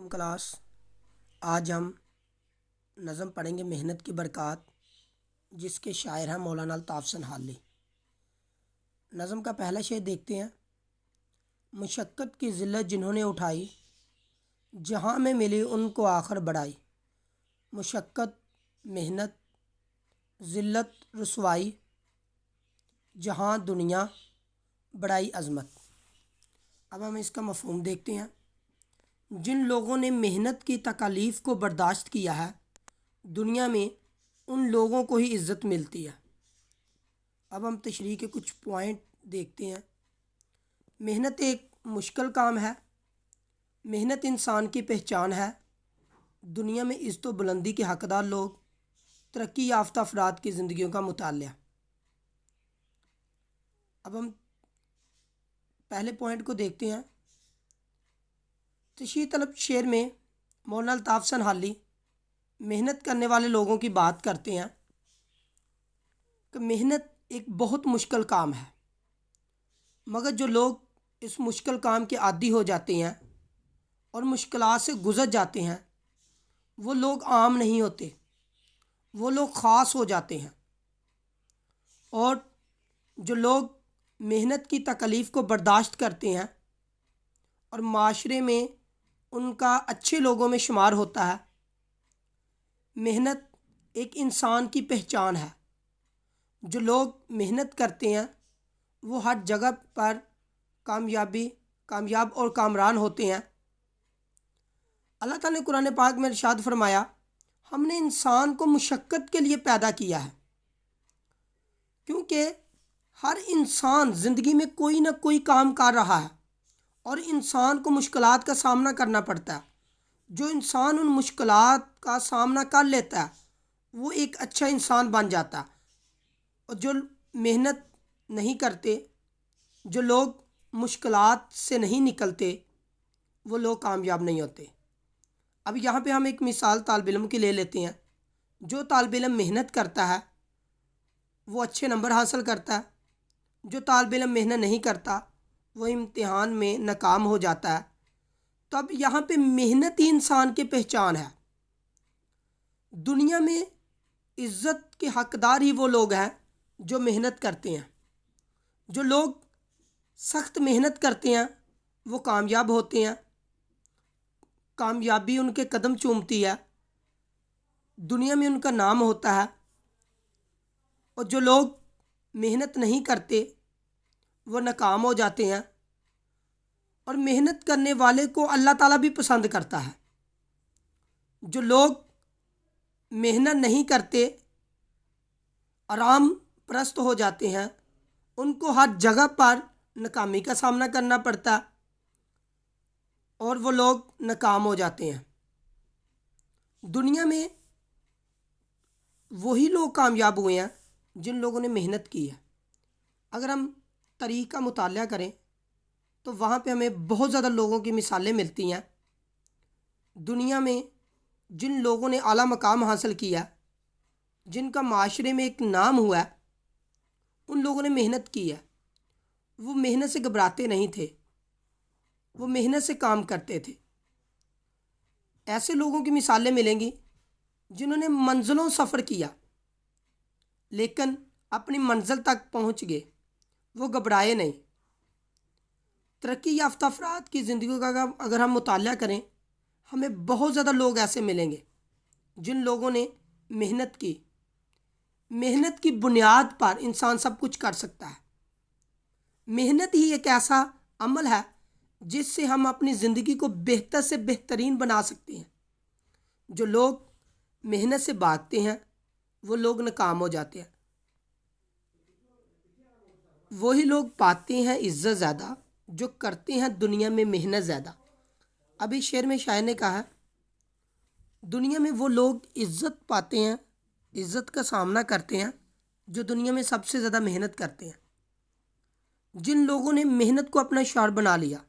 वालेकुम क्लास। आज हम नज़म पढ़ेंगे मेहनत की बरक़ात, जिसके शायर हैं मौलाना अल्ताफ़ संहाली। नज़म का पहला शेर देखते हैं। मुशक्क़त की ज़िल्लत जिन्होंने उठाई, जहाँ में मिली उनको आखिर बढ़ाई। मुशक्क़त, मेहनत, ज़िल्लत, रुसवाई, जहाँ दुनिया बड़ाई अज़मत। अब हम इसका मफ़हूम देखते हैं। जिन लोगों ने मेहनत की तकालीफ़ को बर्दाश्त किया है, दुनिया में उन लोगों को ही इज़्ज़त मिलती है। अब हम तशरीह के कुछ पॉइंट देखते हैं। मेहनत एक मुश्किल काम है। मेहनत इंसान की पहचान है। दुनिया में इज़्ज़त व बुलंदी के हक़दार लोग तरक्की याफ्ता अफराद की ज़िंदगियों का मुतालिया। अब हम पहले पॉइंट को देखते हैं। तशरीह तलब शेर में मौलाना अल्ताफ़ संहाली मेहनत करने वाले लोगों की बात करते हैं कि मेहनत एक बहुत मुश्किल काम है, मगर जो लोग इस मुश्किल काम के आदी हो जाते हैं और मुश्किलात से गुज़र जाते हैं, वो लोग आम नहीं होते, वो लोग ख़ास हो जाते हैं। और जो लोग मेहनत की तकलीफ़ को बर्दाश्त करते हैं और माशरे में उनका अच्छे लोगों में शुमार होता है। मेहनत एक इंसान की पहचान है। जो लोग मेहनत करते हैं वो हर जगह पर कामयाब और कामरान होते हैं। अल्लाह ताला ने कुरान पाक में इरशाद फरमाया, हमने इंसान को मुशक्क़त के लिए पैदा किया है, क्योंकि हर इंसान ज़िंदगी में कोई ना कोई काम कर रहा है और इंसान को मुश्किलात का सामना करना पड़ता है। जो इंसान उन मुश्किलात का सामना कर लेता है वो एक अच्छा इंसान बन जाता है। और जो मेहनत नहीं करते, जो लोग मुश्किलात से नहीं निकलते, वो लोग कामयाब नहीं होते। अब यहाँ पे हम एक मिसाल तालिब इल्म की ले लेते हैं। जो तालिब इल्म मेहनत करता है वो अच्छे नंबर हासिल करता है। जो तालिब इल्म मेहनत नहीं करता वो इम्तिहान में नाकाम हो जाता है। तो अब यहाँ पे मेहनत ही इंसान की पहचान है। दुनिया में इज़्ज़त के हक़दार ही वो लोग हैं जो मेहनत करते हैं। जो लोग सख्त मेहनत करते हैं वो कामयाब होते हैं, कामयाबी उनके कदम चूमती है, दुनिया में उनका नाम होता है। और जो लोग मेहनत नहीं करते वो नाकाम हो जाते हैं। और मेहनत करने वाले को अल्लाह ताला भी पसंद करता है। जो लोग मेहनत नहीं करते, आराम परस्त हो जाते हैं, उनको हर जगह पर नाकामी का सामना करना पड़ता है और वो लोग नाकाम हो जाते हैं। दुनिया में वही लोग कामयाब हुए हैं जिन लोगों ने मेहनत की है। अगर हम तारीख़ का मुताला करें तो वहाँ पे हमें बहुत ज़्यादा लोगों की मिसालें मिलती हैं। दुनिया में जिन लोगों ने आला मकाम हासिल किया, जिनका माशरे में एक नाम हुआ है, उन लोगों ने मेहनत की है। वो मेहनत से घबराते नहीं थे, वो मेहनत से काम करते थे। ऐसे लोगों की मिसालें मिलेंगी जिन्होंने मंजिलों सफ़र किया लेकिन अपनी मंजिल तक पहुँच गए, वो घबराए नहीं। तरक्की याफ्ता अफराद की ज़िंदगी का अगर हम मुताला करें, हमें बहुत ज़्यादा लोग ऐसे मिलेंगे जिन लोगों ने मेहनत की। मेहनत की बुनियाद पर इंसान सब कुछ कर सकता है। मेहनत ही एक ऐसा अमल है जिससे हम अपनी ज़िंदगी को बेहतर से बेहतरीन बना सकते हैं। जो लोग मेहनत से भागते हैं वो लोग नाकाम हो जाते हैं। वही लोग पाते हैं इज़्ज़त ज़्यादा जो करते हैं दुनिया में मेहनत ज़्यादा। अभी शेर में शायर ने कहा, दुनिया में वो लोग इज़्ज़त पाते हैं, इज़्ज़त का सामना करते हैं जो दुनिया में सबसे ज़्यादा मेहनत करते हैं। जिन लोगों ने मेहनत को अपना शिआर बना लिया,